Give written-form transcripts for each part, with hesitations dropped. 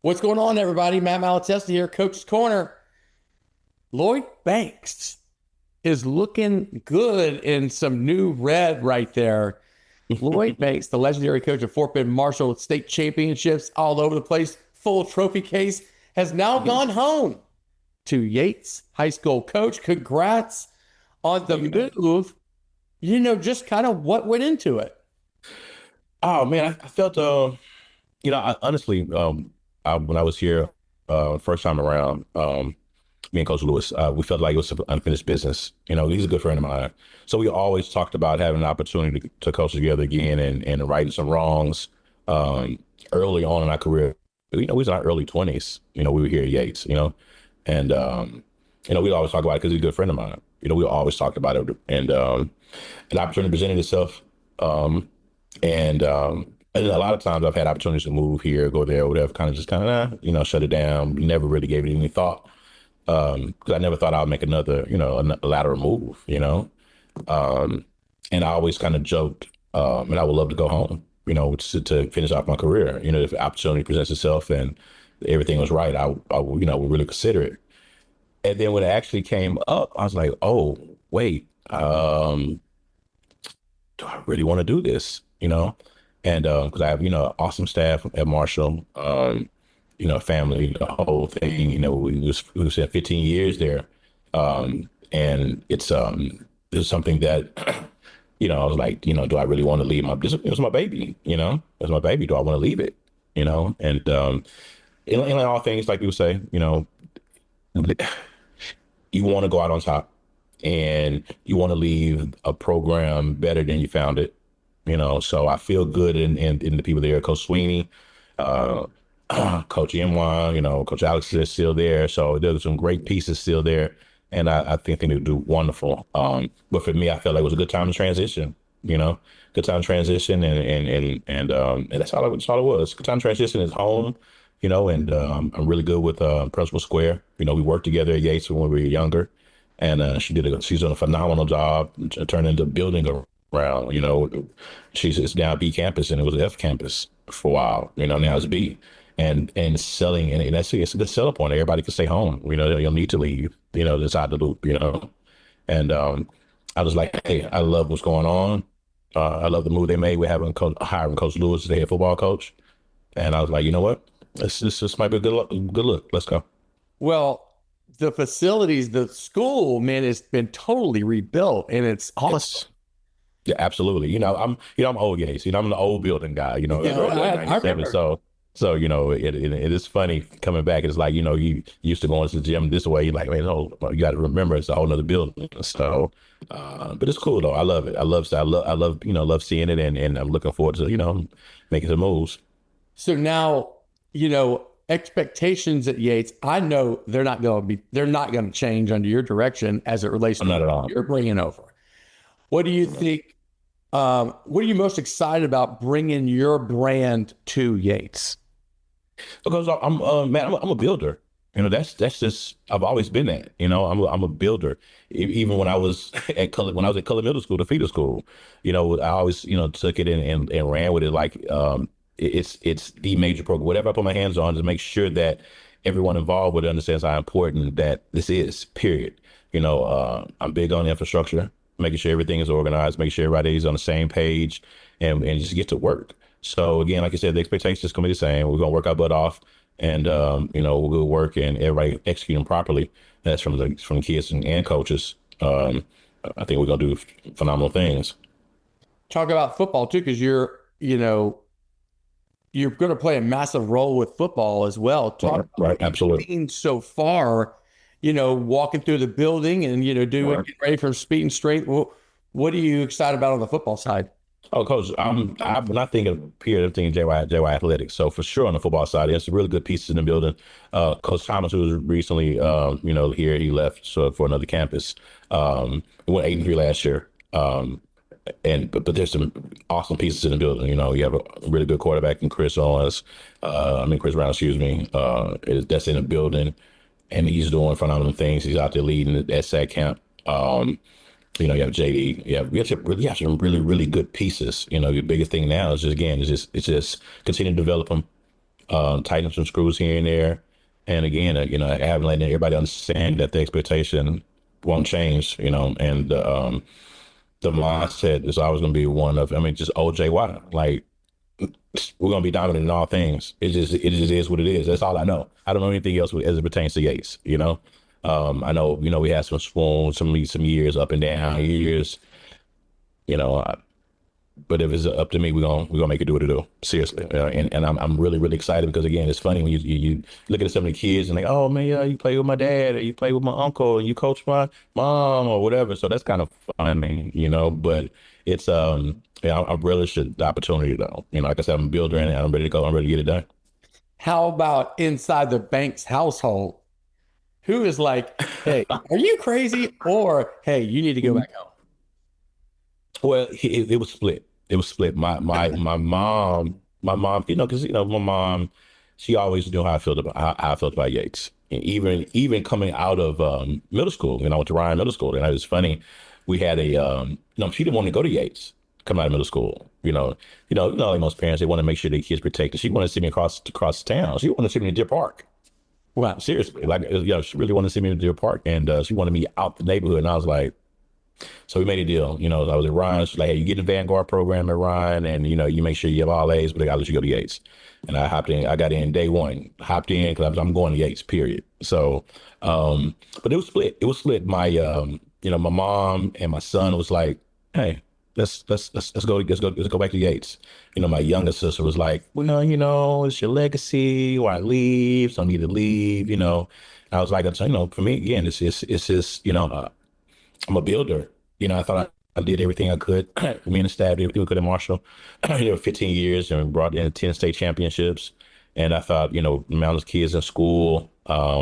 What's going on, everybody? Matt Malatesta here, Coach's Corner. Lloyd Banks is looking good in some new red right there. Lloyd Banks, the legendary coach of Fort Bend Marshall State Championships all over the place, full trophy case, has now gone home to Yates High School. Coach, congrats on the move. Just kind of what went into it. Oh man, I felt honestly, when I was here first time around, me and Coach Lewis, we felt like it was some unfinished business. He's a good friend of mine, so we always talked about having an opportunity to coach together again and righting some wrongs early on in our career. We was in our early 20s. We were here at Yates. And we always talk about it because he's a good friend of mine. We always talked about it, and an opportunity presented itself. And a lot of times I've had opportunities to move here, go there, whatever, kind of shut it down. Never really gave it any thought. Because I never thought I would make another, a lateral move, and I always kind of joked, and I would love to go home, to finish off my career. If the opportunity presents itself and everything was right, I would really consider it. And then when it actually came up, I was like, oh, wait, do I really want to do this? And because I have, awesome staff at Marshall, family, the whole thing, we was at 15 years there. And it's something that, I was like, do I really want to leave it was my baby, it was my baby. Do I want to leave it? And in all things, like people say, you want to go out on top and you want to leave a program better than you found it. So I feel good in the people there. Coach Sweeney, Coach NY, Coach Alex is still there. So there's some great pieces still there. And I think they do wonderful. But for me, I felt like it was a good time to transition, good time to transition. And that's all it was. Good time to transition is home, and I'm really good with Principal Square. We worked together at Yates when we were younger. And she's done a phenomenal job turning the building around. It's now B campus and it was F campus for a while. Now it's B, and selling, and it's a good selling point. Everybody can stay home. They don't need to leave. Inside the loop. And I was like, hey, I love what's going on. I love the move they made. We're hiring Coach Lewis as the head football coach, and I was like, you know what? This might be a good look. Let's go. Well, the facilities, the school, man, has been totally rebuilt, and it's awesome. Yeah, absolutely. I'm old Yates. I'm the old building guy. I remember. So it is funny coming back. It's like you used to going to the gym this way. You're like, man, no, you got to remember it's a whole nother building. So, but it's cool though. I love it. I love love seeing it, and I'm looking forward to making some moves. So now expectations at Yates, I know they're not going to change under your direction as it relates to not at all. You're bringing over. What do you think? What are you most excited about bringing your brand to Yates? Because I'm a builder. That's just I've always been that. I'm a builder. Even when I was at Cullen Middle School, the feeder school, I always took it and ran with it like it's the major program. Whatever I put my hands on, to make sure that everyone involved with it understands how important that this is. Period. I'm big on infrastructure, making sure everything is organized, making sure everybody's on the same page, and just get to work. So again, like I said, the expectations is gonna be the same. We're gonna work our butt off, and we'll go work and everybody executing properly. That's from the kids and coaches. I think we're gonna do phenomenal things. Talk about football too, because you're going to play a massive role with football as well. Talk right, absolutely. So far, walking through the building and doing get ready for speed and strength. Well, what are you excited about on the football side? Oh, Coach, when I think of period, I'm thinking JY Athletics. So for sure on the football side, there's some really good pieces in the building. Coach Thomas, who was recently, here, he left for another campus. We went 8-3 last year. But there's some awesome pieces in the building. You have a really good quarterback in Chris Brown, excuse me. That's in the building, and he's doing phenomenal things. He's out there leading at SAC camp. You have JD. We have some really, really good pieces. The biggest thing now is just continue to develop them, tighten some screws here and there. And again, having letting everybody understand that the expectation won't change, and the mindset is always going to be one of, just OJY. Like, we're going to be dominant in all things. It just is what it is. That's all I know. I don't know anything else as it pertains to Yates, I know, we had some years up and down years, you know, but if it's up to me, we're gonna make it do what it do. Seriously, and I'm really really excited because again, it's funny when you look at some of the kids and like, oh man, you play with my dad, or you play with my uncle, and you coach my mom or whatever. So that's kind of fun, But it's yeah, I relish the opportunity though. Like I said, I'm a builder and I'm ready to go. I'm ready to get it done. How about inside the Banks household? Who is like, hey, are you crazy? Or hey, you need to go back home. Well, it was split. It was split. My mom, because my mom, she always knew how how I felt about Yates. And even coming out of middle school, I went to Ryan Middle School, and it was funny. We had she didn't want to go to Yates coming out of middle school. Like most parents, they want to make sure their kids protected. She wanted to see me across town. She wanted to see me in Deer Park. Wow. Seriously, like she really wanted to see me in Deer Park, and she wanted me out the neighborhood, and I was like. So we made a deal. I was at Ryan. She's like, hey, you get the Vanguard program at Ryan, and you make sure you have all A's, but they gotta let you go to Yates. And I hopped in. I got in day one. Hopped in because I'm going to Yates. Period. So, but it was split. It was split. My mom and my son was like, hey, let's go back to Yates. My younger sister was like, well, it's your legacy. Why leave? So I need to leave. I was like, for me again, it's just I'm a builder. I thought I did everything I could. Me and the staff did everything we could at Marshall. There were 15 years and brought in 10 state championships. And I thought, Mountain's kids in school,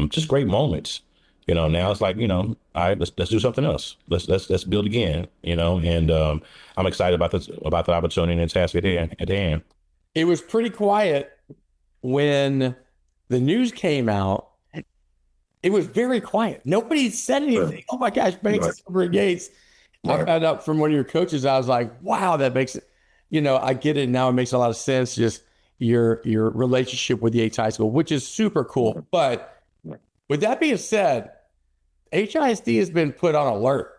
just great moments. Now it's like, all right, let's do something else. Let's build again, and I'm excited about the opportunity and the task at hand. It was pretty quiet when the news came out. It was very quiet. Nobody said anything. Right. Oh my gosh, Banks is over at Yates. Right. I found out from one of your coaches. I was like, wow, that makes it, I get it now. It makes a lot of sense. Just your relationship with Yates High School, which is super cool. But with that being said, HISD has been put on alert.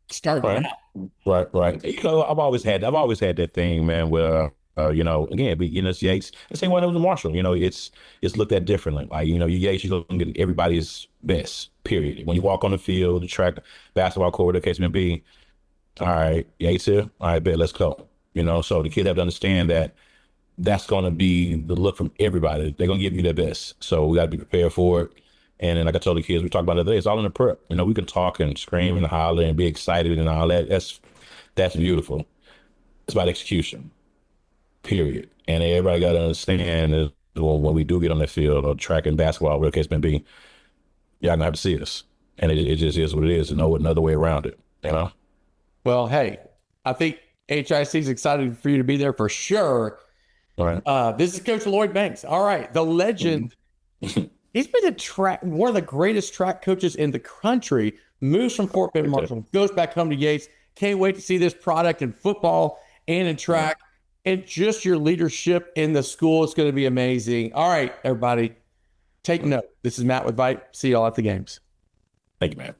Starting out. Right. I've always had that thing, man, where again, it's Yates. The same way it was in Marshall. It's looked at differently. Like, Yates, you're going to get everybody's best, period. When you walk on the field, the track, basketball court, the case may be, all right, Yates here, all right, bet, let's go. So the kids have to understand that that's going to be the look from everybody. They're going to give you their best. So we got to be prepared for it. And then, like I told the kids, we talked about it today, it's all in the prep. We can talk and scream and holler and be excited and all that. That's beautiful. It's about execution. Period. And everybody got to understand is when we do get on the field or track and basketball, whatever the case may be, y'all gonna have to see us. And it just is what it is. And no another way around it, Well, hey, I think HIC is excited for you to be there for sure. All right. This is Coach Lloyd Banks. All right. The legend. He's been one of the greatest track coaches in the country. Moves from Fort Bend Marshall, goes back home to Yates. Can't wait to see this product in football and in track. And just your leadership in the school is going to be amazing. All right, everybody, take note. This is Matt with VYPE. See y'all at the games. Thank you, man.